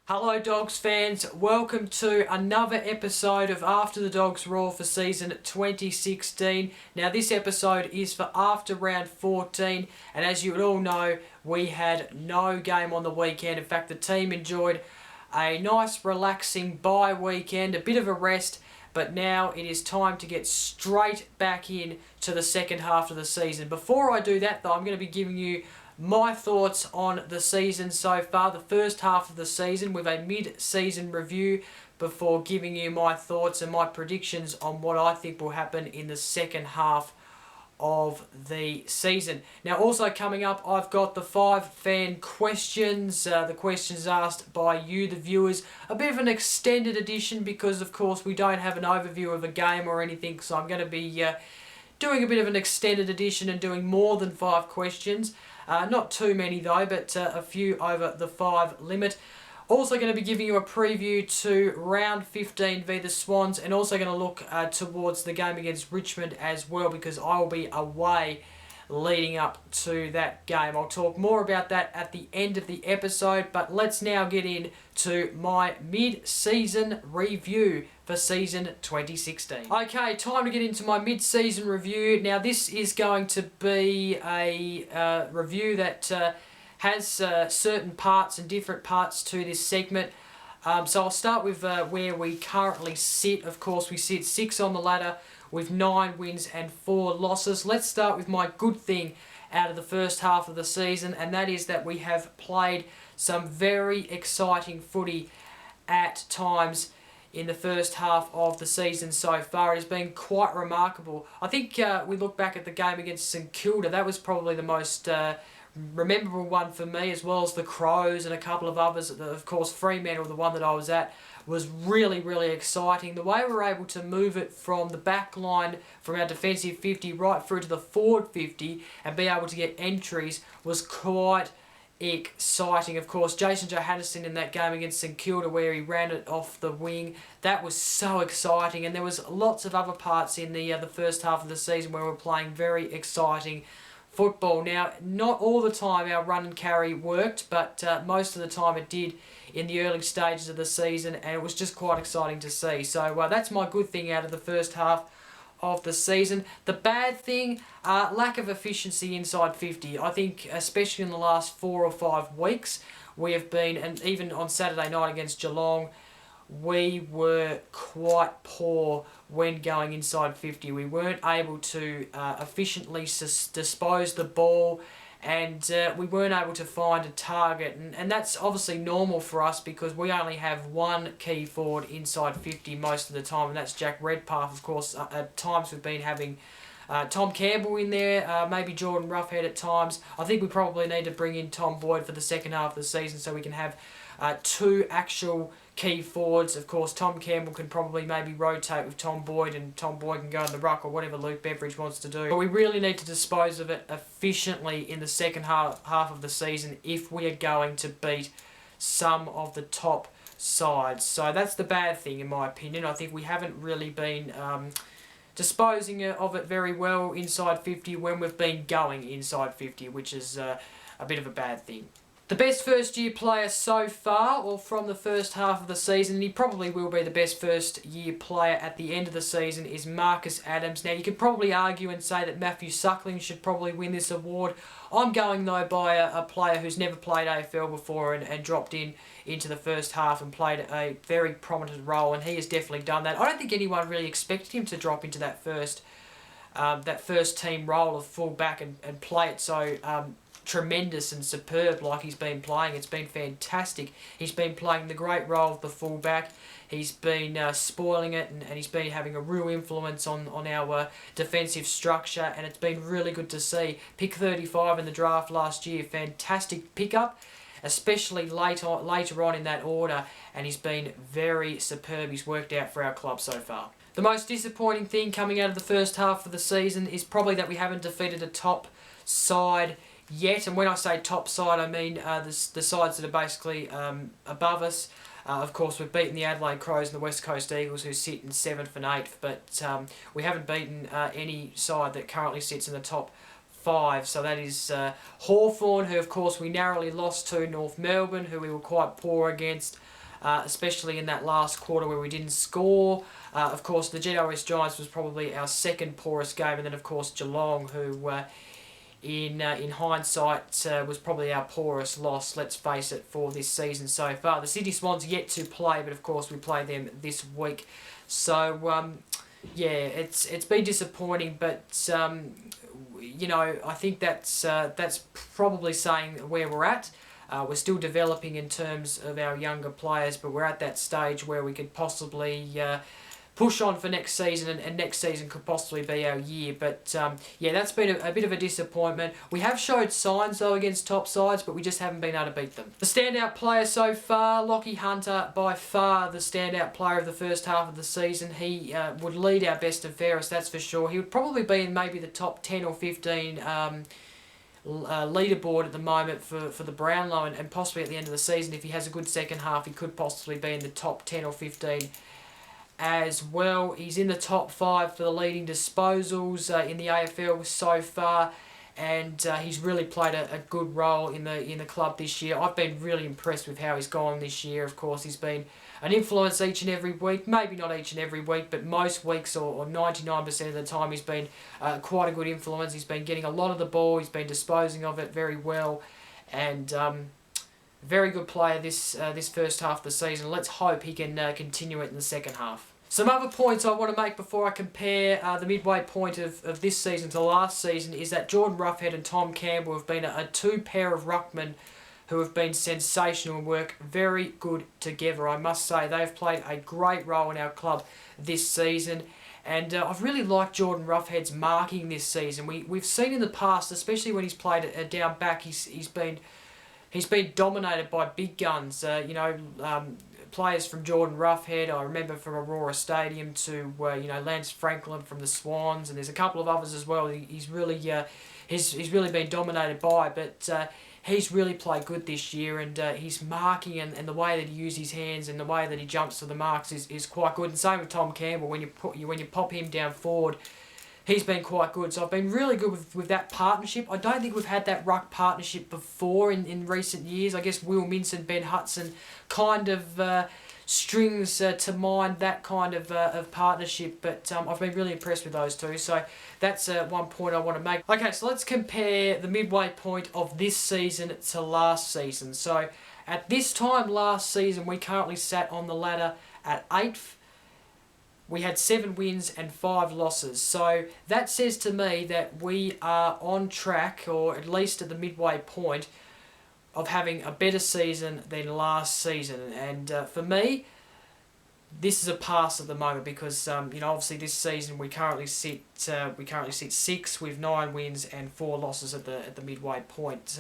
Hello Dogs fans, welcome to another episode of After the Dogs Roar for season 2016. Now this episode is for after round 14, and as you all know, we had no game on the weekend. In fact, the team enjoyed a nice relaxing bye weekend, a bit of a rest, but now it is time to get straight back in to the second half of the season. Before I do that though, I'm going to be giving you my thoughts on the season so far, the first half of the season, with a mid-season review before giving you my thoughts and my predictions on what I think will happen in the second half of the season. Now also coming up, I've got the 5 fan questions, the questions asked by you, the viewers. A bit of an extended edition because of course we don't have an overview of a game or anything, so I'm going to be doing a bit of an extended edition and doing more than 5 questions. Not too many though, but a few over the 5 limit. Also going to be giving you a preview to round 15 v the Swans, and also going to look towards the game against Richmond as well, because I will be away leading up to that game. I'll talk more about that at the end of the episode, but let's now get into my mid-season review for season 2016. Okay, time to get into my mid-season review. Now this is going to be a review that has certain parts and different parts to this segment. So I'll start with where we currently sit. Of course, we sit 6 on the ladder with 9 wins and 4 losses. Let's start with my good thing out of the first half of the season, and that is that we have played some very exciting footy at times in the first half of the season so far. It has been quite remarkable. I think we look back at the game against St Kilda, that was probably the most memorable one for me, as well as the Crows and a couple of others. Of course, Fremantle, the one that I was at, was really, really exciting. The way we were able to move it from the back line, from our defensive 50 right through to the forward 50, and be able to get entries was quite exciting. Of course, Jason Johannesson in that game against St Kilda where he ran it off the wing, that was so exciting. And there was lots of other parts in the first half of the season where we were playing very exciting football. Now, not all the time our run and carry worked, but most of the time it did in the early stages of the season, and it was just quite exciting to see. So that's my good thing out of the first half of the season. The bad thing, lack of efficiency inside 50. I think especially in the last 4 or 5 weeks we have been, and even on Saturday night against Geelong, we were quite poor when going inside 50. We weren't able to efficiently dispose the ball, and we weren't able to find a target. And that's obviously normal for us because we only have one key forward inside 50 most of the time, and that's Jack Redpath. Of course, at times we've been having Tom Campbell in there, maybe Jordan Roughhead at times. I think we probably need to bring in Tom Boyd for the second half of the season so we can have 2 actual key forwards. Of course, Tom Campbell can probably maybe rotate with Tom Boyd, and Tom Boyd can go in the ruck or whatever Luke Beveridge wants to do. But we really need to dispose of it efficiently in the second half of the season if we are going to beat some of the top sides. So that's the bad thing in my opinion. I think we haven't really been disposing of it very well inside 50 when we've been going inside 50, which is a bit of a bad thing. The best first-year player so far, or from the first half of the season, and he probably will be the best first-year player at the end of the season, is Marcus Adams. Now, you could probably argue and say that Matthew Suckling should probably win this award. I'm going, though, by a player who's never played AFL before and dropped into the first half and played a very prominent role, and he has definitely done that. I don't think anyone really expected him to drop into that first team role of full-back and play it so tremendous and superb like he's been playing. It's been fantastic. He's been playing the great role of the fullback. He's been spoiling it, and he's been having a real influence on our defensive structure, and it's been really good to see. Pick 35 in the draft last year, fantastic pickup, especially later on in that order, and he's been very superb. He's worked out for our club so far. The most disappointing thing coming out of the first half of the season is probably that we haven't defeated a top side yet, and when I say top side, I mean the sides that are basically above us. Of course, we've beaten the Adelaide Crows and the West Coast Eagles, who sit in 7th and 8th, but we haven't beaten any side that currently sits in the top 5. So that is Hawthorn, who of course we narrowly lost to North Melbourne, who we were quite poor against, especially in that last quarter where we didn't score. Of course, the GWS Giants was probably our second poorest game, and then of course Geelong, who in hindsight was probably our poorest loss, let's face it, for this season so far. The Sydney Swans yet to play, but of course we play them this week. So yeah, it's been disappointing, but you know, I think that's probably saying where we're at. We're still developing in terms of our younger players, but we're at that stage where we could possibly push on for next season, and next season could possibly be our year. But yeah, that's been a bit of a disappointment. We have showed signs though against top sides, but we just haven't been able to beat them. The standout player so far, Lachie Hunter, by far the standout player of the first half of the season. He would lead our best and fairest, that's for sure. He would probably be in maybe the top 10 or 15 leaderboard at the moment for the Brownlow, and possibly at the end of the season, if he has a good second half, he could possibly be in the top 10 or 15 as well. He's in the top 5 for the leading disposals in the AFL so far, and he's really played a good role in the club this year. I've been really impressed with how he's gone this year. Of course, he's been an influence each and every week, maybe not each and every week, but most weeks, or 99% of the time, he's been quite a good influence. He's been getting a lot of the ball, he's been disposing of it very well, and very good player this first half of the season. Let's hope he can continue it in the second half. Some other points I want to make before I compare the midway point of this season to last season is that Jordan Roughead and Tom Campbell have been a two pair of ruckmen who have been sensational and work very good together. I must say they've played a great role in our club this season, and I've really liked Jordan Roughead's marking this season. We've seen in the past, especially when he's played down back, he's been dominated by big guns. You know, players from Jordan Roughead, I remember from Aurora Stadium, to you know, Lance Franklin from the Swans, and there's a couple of others as well. He's really been dominated by, but he's really played good this year, and his marking and the way that he uses his hands and the way that he jumps to the marks is quite good. And same with Tom Campbell. When you pop him down forward, he's been quite good. So I've been really good with that partnership. I don't think we've had that ruck partnership before in recent years. I guess Will Mintz and Ben Hudson kind of strings to mind that kind of partnership, but I've been really impressed with those two. So that's one point I want to make. Okay, so let's compare the midway point of this season to last season. So at this time last season, we currently sat on the ladder at 8th. We had 7 wins and 5 losses. So that says to me that we are on track, or at least at the midway point, of having a better season than last season. And for me, this is a pass at the moment, because you know, obviously this season we currently sit 6th with 9 wins and 4 losses at the midway point.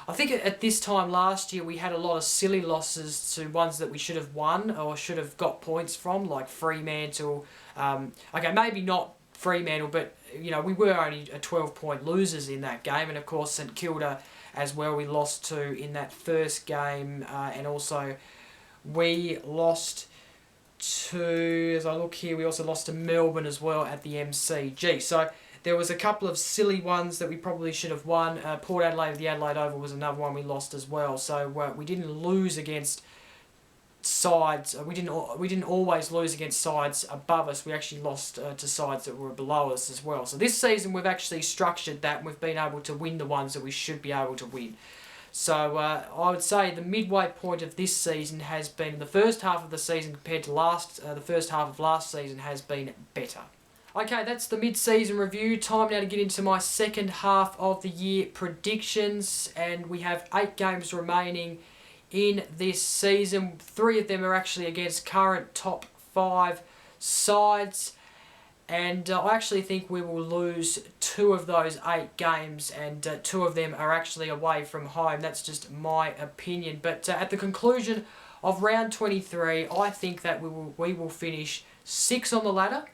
I think at this time last year we had a lot of silly losses to ones that we should have won or should have got points from, like Fremantle. Okay, maybe not Fremantle, but you know, we were only a 12-point losers in that game, and of course St Kilda as well we lost to in that first game, and also we lost to, as I look here, we also lost to Melbourne as well at the MCG. So there was a couple of silly ones that we probably should have won. Port Adelaide at the Adelaide Oval was another one we lost as well. So we didn't lose against sides. We didn't always lose against sides above us. We actually lost to sides that were below us as well. So this season we've actually structured that, and we've been able to win the ones that we should be able to win. So I would say the midway point of this season has been, the first half of the season compared to the first half of last season has been better. Okay, that's the mid-season review. Time now to get into my second half of the year predictions, and we have 8 games remaining in this season. 3 of them are actually against current top 5 sides, and I actually think we will lose 2 of those 8 games, and 2 of them are actually away from home. That's just my opinion. But at the conclusion of round 23, I think that we will finish 6 on the ladder.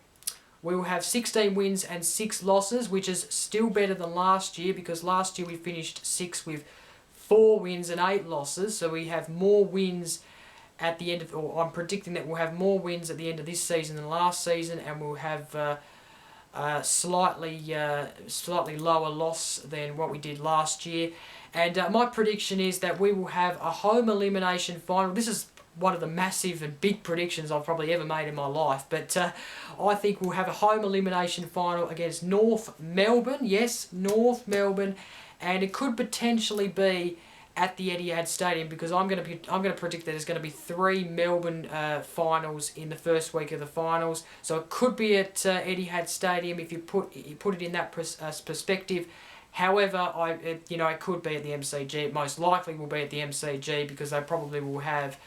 We will have 16 wins and 6 losses, which is still better than last year, because last year we finished 6 with 4 wins and 8 losses. So we have more wins at the end of, or I'm predicting that we'll have more wins at the end of this season than last season, and we'll have slightly lower loss than what we did last year. And my prediction is that we will have a home elimination final. This is one of the massive and big predictions I've probably ever made in my life, but I think we'll have a home elimination final against North Melbourne. Yes, North Melbourne, and it could potentially be at the Etihad Stadium, because I'm going to predict that there's going to be 3 Melbourne finals in the first week of the finals. So it could be at Etihad Stadium if you put it in that perspective. However, it could be at the MCG. It most likely will be at the MCG, because they probably will have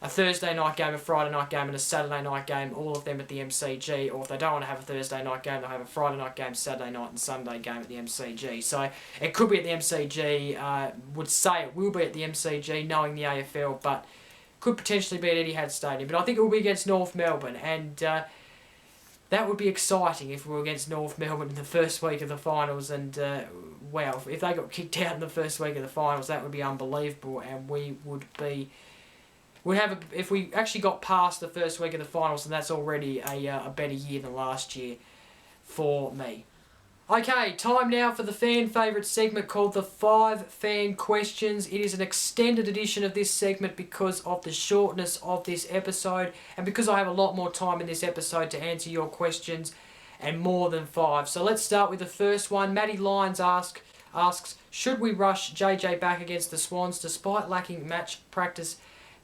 a Thursday night game, a Friday night game, and a Saturday night game, all of them at the MCG. Or if they don't want to have a Thursday night game, they'll have a Friday night game, Saturday night and Sunday game at the MCG. So it could be at the MCG. Would say it will be at the MCG, knowing the AFL, but could potentially be at Etihad Stadium. But I think it will be against North Melbourne, and that would be exciting if we were against North Melbourne in the first week of the finals. And wow, if they got kicked out in the first week of the finals, that would be unbelievable, and we would be... if we actually got past the first week of the finals, then that's already a better year than last year for me. Okay, time now for the fan favourite segment called the 5 Fan Questions. It is an extended edition of this segment because of the shortness of this episode, and because I have a lot more time in this episode to answer your questions, and more than 5. So let's start with the first one. Matty Lyons asks, should we rush JJ back against the Swans despite lacking match practice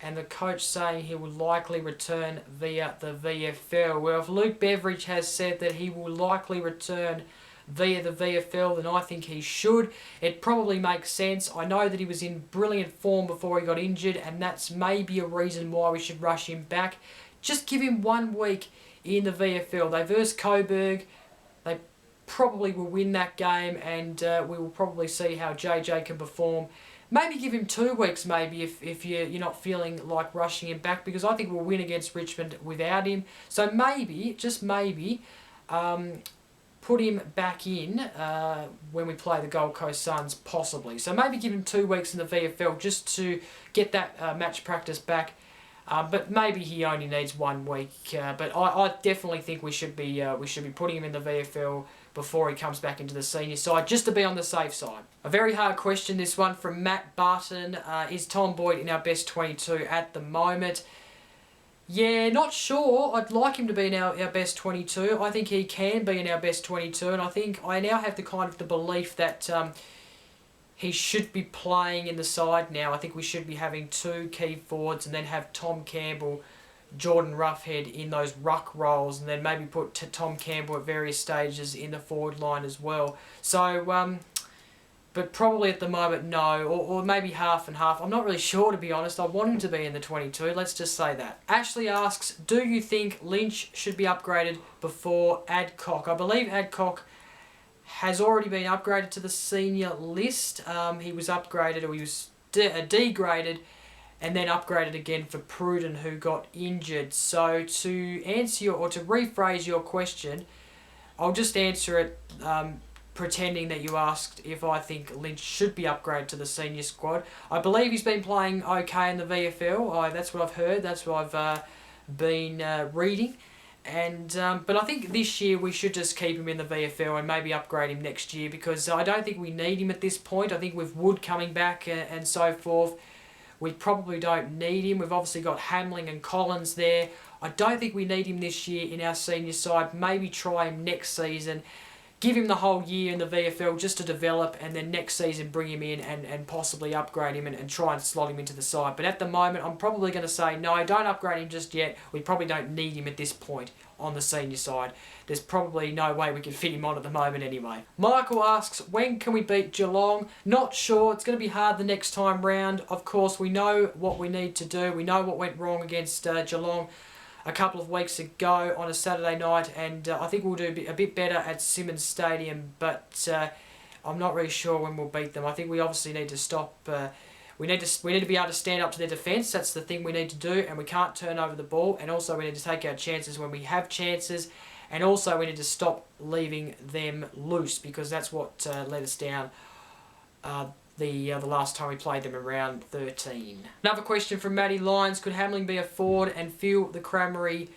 and the coach saying he will likely return via the VFL? Well, if Luke Beveridge has said that he will likely return via the VFL, then I think he should. It probably makes sense. I know that he was in brilliant form before he got injured, and that's maybe a reason why we should rush him back. Just give him 1 week in the VFL. They verse Coburg. They probably will win that game, and we will probably see how JJ can perform. Maybe give him 2 weeks, maybe, if you're not feeling like rushing him back, because I think we'll win against Richmond without him. So maybe, just maybe, put him back in when we play the Gold Coast Suns, possibly. So maybe give him 2 weeks in the VFL just to get that match practice back. But maybe he only needs 1 week. But I definitely think we should be putting him in the VFL before he comes back into the senior side, just to be on the safe side. A very hard question, this one, from Matt Barton. Is Tom Boyd in our best 22 at the moment? Yeah, not sure. I'd like him to be in our best 22. I think he can be in our best 22, and I think I now have the belief that he should be playing in the side now. I think we should be having 2 key forwards, and then have Tom Campbell, Jordan Roughhead in those ruck roles, and then maybe put Tom Campbell at various stages in the forward line as well. So, but probably at the moment, no, or maybe half and half. I'm not really sure, to be honest. I want him to be in the 22, let's just say that. Ashley asks, do you think Lynch should be upgraded before Adcock? I believe Adcock has already been upgraded to the senior list. He was upgraded, or he was degraded, and then upgraded again for Pruden, who got injured. So to answer to rephrase your question, I'll just answer it pretending that you asked if I think Lynch should be upgraded to the senior squad. I believe he's been playing okay in the VFL. That's what I've heard. That's what I've been reading. And but I think this year we should just keep him in the VFL and maybe upgrade him next year, because I don't think we need him at this point. I think with Wood coming back and so forth, we probably don't need him. We've obviously got Hamling and Collins there. I don't think we need him this year in our senior side. Maybe try him next season, give him the whole year in the VFL just to develop, and then next season bring him in and possibly upgrade him and try and slot him into the side. But at the moment, I'm probably going to say no, don't upgrade him just yet. We probably don't need him at this point on the senior side. There's probably no way we can fit him on at the moment anyway. Michael asks, when can we beat Geelong? Not sure. It's going to be hard the next time round. Of course, we know what we need to do. We know what went wrong against Geelong a couple of weeks ago on a Saturday night, and I think we'll do a bit better at Simmons Stadium, but I'm not really sure when we'll beat them. I think we obviously need to stop... We need to be able to stand up to their defence. That's the thing we need to do, and we can't turn over the ball. And also we need to take our chances when we have chances, and also we need to stop leaving them loose, because that's what let us down the last time we played them in round 13. Another question from Matty Lyons: could Hamling be a forward and fill the Crameri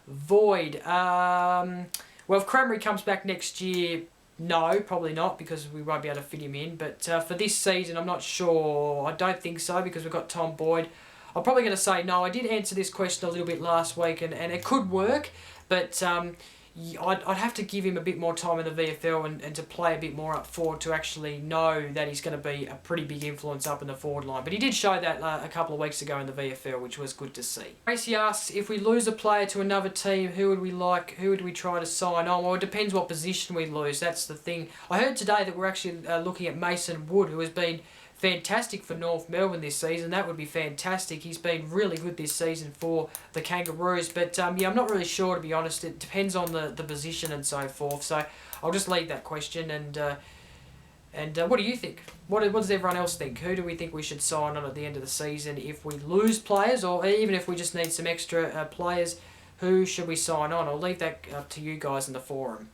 void? Well, if Crameri comes back next year, no, probably not, because we won't be able to fit him in. But for this season, I'm not sure. I don't think so, because we've got Tom Boyd. I'm probably going to say no. I did answer this question a little bit last week, and it could work, but I'd have to give him a bit more time in the VFL and to play a bit more up forward to actually know that he's going to be a pretty big influence up in the forward line. But he did show that a couple of weeks ago in the VFL, which was good to see. Tracy asks, if we lose a player to another team, who would we try to sign on? Well, it depends what position we lose. That's the thing. I heard today that we're actually looking at Mason Wood, who has been fantastic for North Melbourne this season. That would be fantastic. He's been really good this season for the Kangaroos. But yeah, I'm not really sure, to be honest. It depends on the position and so forth. So I'll just leave that question. And what do you think? What does everyone else think? Who do we think we should sign on at the end of the season if we lose players, or even if we just need some extra players? Who should we sign on? I'll leave that up to you guys in the forum.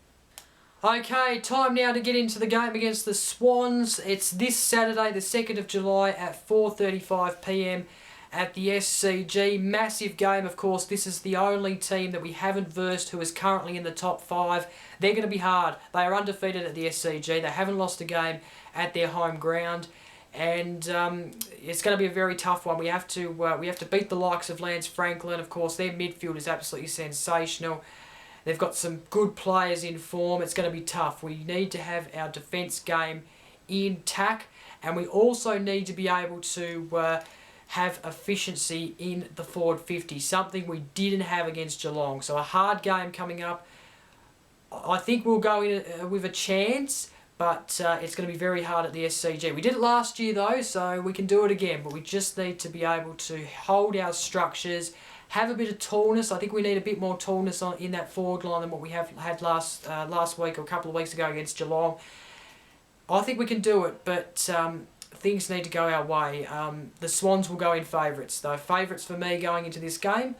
Okay, time now to get into the game against the Swans. It's this Saturday, the 2nd of July at 4:35 p.m. at the SCG. Massive game, of course. This is the only team that we haven't versed who is currently in the top 5. They're going to be hard. They are undefeated at the SCG. They haven't lost a game at their home ground. And it's going to be a very tough one. We have to beat the likes of Lance Franklin. Of course, their midfield is absolutely sensational. They've got some good players in form. It's going to be tough. We need to have our defence game intact, and we also need to be able to have efficiency in the forward 50, something we didn't have against Geelong. So a hard game coming up. I think we'll go in with a chance, but it's going to be very hard at the SCG. We did it last year though, so we can do it again, but we just need to be able to hold our structures, have a bit of tallness. I think we need a bit more tallness in that forward line than what we have had last week or a couple of weeks ago against Geelong. I think we can do it, but things need to go our way. The Swans will go in favourites, though. Favourites for me going into this game.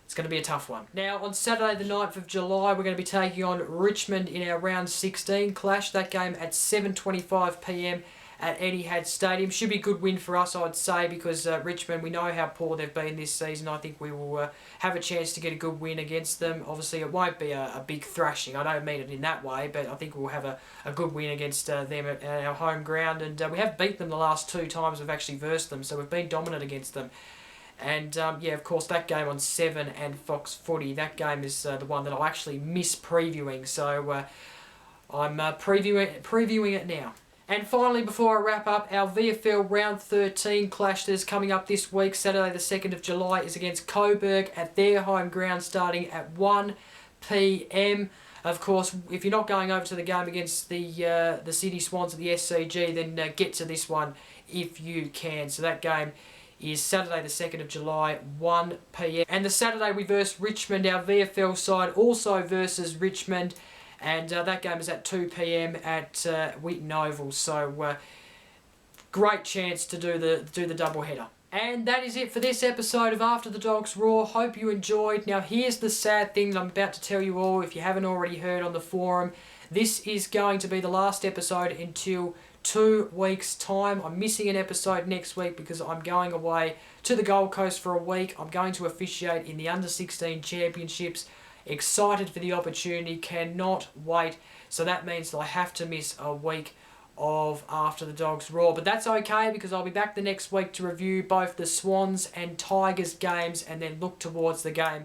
It's going to be a tough one. Now, on Saturday the 9th of July, we're going to be taking on Richmond in our round 16 clash. That game at 7:25 p.m. at Etihad Stadium. Should be a good win for us, I'd say, because Richmond, we know how poor they've been this season. I think we will have a chance to get a good win against them. Obviously, it won't be a big thrashing. I don't mean it in that way, but I think we'll have a good win against them at our home ground. And we have beat them the last 2 times we've actually versed them, so we've been dominant against them. And yeah, of course, that game on 7 and Fox Footy, that game is the one that I'll actually miss previewing. So I'm previewing it now. And finally, before I wrap up, our VFL Round 13 clash that is coming up this week, Saturday the 2nd of July, is against Coburg at their home ground starting at 1 p.m. Of course, if you're not going over to the game against the City Swans at the SCG, then get to this one if you can. So that game is Saturday the 2nd of July, 1 p.m. And the Saturday we verse Richmond, our VFL side also versus Richmond. And that game is at 2 p.m. at Wheaton Oval. So great chance to do the double header. And that is it for this episode of After the Dogs Roar. Hope you enjoyed. Now here's the sad thing that I'm about to tell you all, if you haven't already heard on the forum. This is going to be the last episode until 2 weeks' time. I'm missing an episode next week because I'm going away to the Gold Coast for a week. I'm going to officiate in the Under-16 Championships. Excited for the opportunity, cannot wait. So that means that I have to miss a week of After the Dogs Roar. But that's okay, because I'll be back the next week to review both the Swans and Tigers games and then look towards the game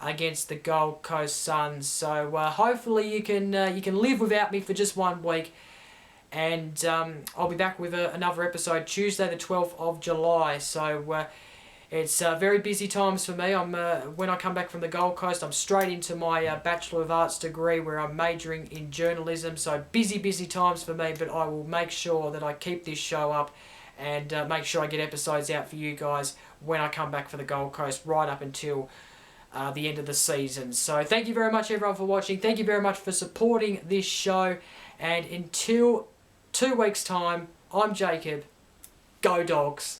against the Gold Coast Suns. So hopefully you can live without me for just 1 week. And I'll be back with another episode Tuesday the 12th of July. So it's very busy times for me. When I come back from the Gold Coast, I'm straight into my Bachelor of Arts degree where I'm majoring in journalism. So busy times for me, but I will make sure that I keep this show up and make sure I get episodes out for you guys when I come back for the Gold Coast right up until the end of the season. So thank you very much everyone for watching. Thank you very much for supporting this show. And until 2 weeks time, I'm Jacob. Go Dogs.